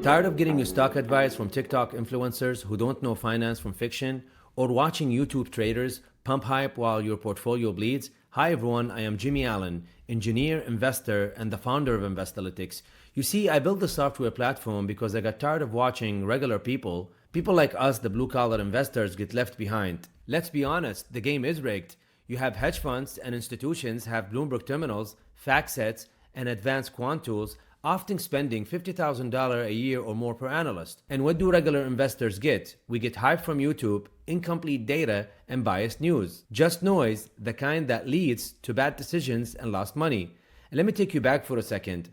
Tired of getting your stock advice from TikTok influencers who don't know finance from fiction, or watching YouTube traders pump hype while your portfolio bleeds? Hi everyone, I am Jimmy Allen, engineer, investor, and the founder of Investalytix. You see, I built the software platform because I got tired of watching regular people like us, the blue-collar investors, get left behind. Let's be honest, the game is rigged. You have hedge funds and institutions have Bloomberg terminals, fact sets, and advanced quant tools, often spending $50,000 a year or more per analyst. And what do regular investors get? We get hype from YouTube, incomplete data, and biased news. Just noise, the kind that leads to bad decisions and lost money. And let me take you back for a second.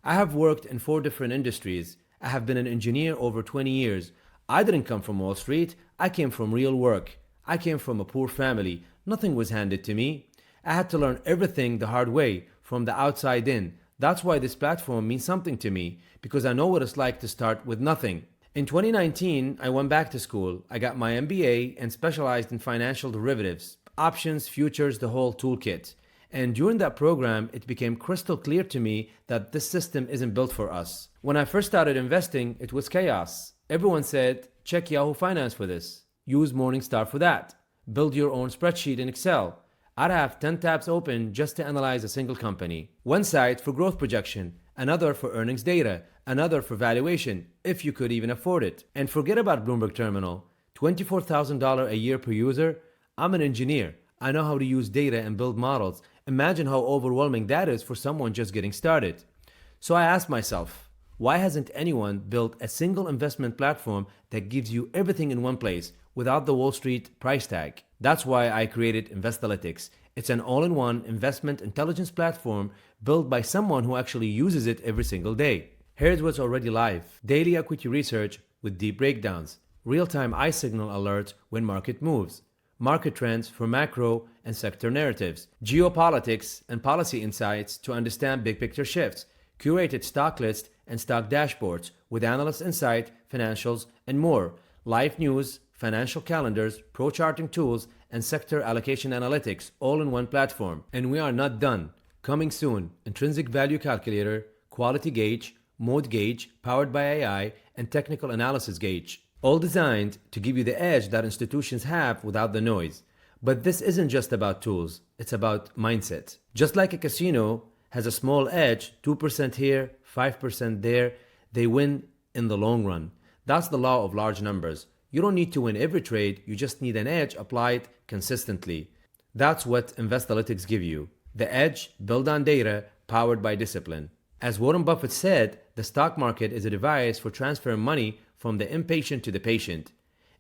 I have worked in 4 different industries. I have been an engineer over 20 years. I didn't come from Wall Street. I came from real work. I came from a poor family. Nothing was handed to me. I had to learn everything the hard way, from the outside in. That's why this platform means something to me, because I know what it's like to start with nothing. In 2019, I went back to school. I got my MBA and specialized in financial derivatives, options, futures, the whole toolkit. And during that program, it became crystal clear to me that this system isn't built for us. When I first started investing, it was chaos. Everyone said, check Yahoo Finance for this. Use Morningstar for that. Build your own spreadsheet in Excel. I'd have 10 tabs open just to analyze a single company. One site for growth projection, another for earnings data, another for valuation, if you could even afford it. And forget about Bloomberg Terminal. $24,000 a year per user? I'm an engineer. I know how to use data and build models. Imagine how overwhelming that is for someone just getting started. So I asked myself, why hasn't anyone built a single investment platform that gives you everything in one place without the Wall Street price tag? That's why I created Investalytix. It's an all-in-one investment intelligence platform built by someone who actually uses it every single day. Here's what's already live. Daily equity research with deep breakdowns. Real-time iSignal alerts when market moves. Market trends for macro and sector narratives. Geopolitics and policy insights to understand big picture shifts. Curated stock lists and stock dashboards with analyst insight, financials, and more. Live news, financial calendars, pro charting tools, and sector allocation analytics all in one platform. And we are not done. Coming soon, Intrinsic Value Calculator, Quality Gauge, Mode Gauge, powered by AI, and Technical Analysis Gauge. All designed to give you the edge that institutions have without the noise. But this isn't just about tools, it's about mindset. Just like a casino has a small edge, 2% here, 5% there, they win in the long run. That's the law of large numbers. You don't need to win every trade, you just need an edge applied consistently. That's what Investalytix give you. The edge built on data, powered by discipline. As Warren Buffett said, the stock market is a device for transferring money from the impatient to the patient.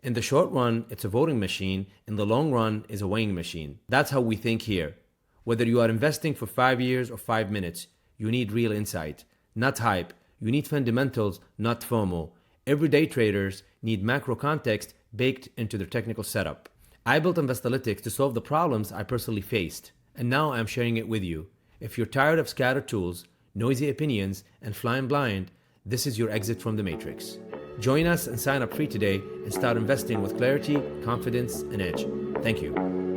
In the short run, it's a voting machine. In the long run, it's a weighing machine. That's how we think here. Whether you are investing for 5 years or 5 minutes, you need real insight, not hype. You need fundamentals, not FOMO. Everyday traders need macro context baked into their technical setup. I built Investalytix to solve the problems I personally faced, and now I'm sharing it with you. If you're tired of scattered tools, noisy opinions, and flying blind, this is your exit from the matrix. Join us and sign up free today and start investing with clarity, confidence, and edge. Thank you.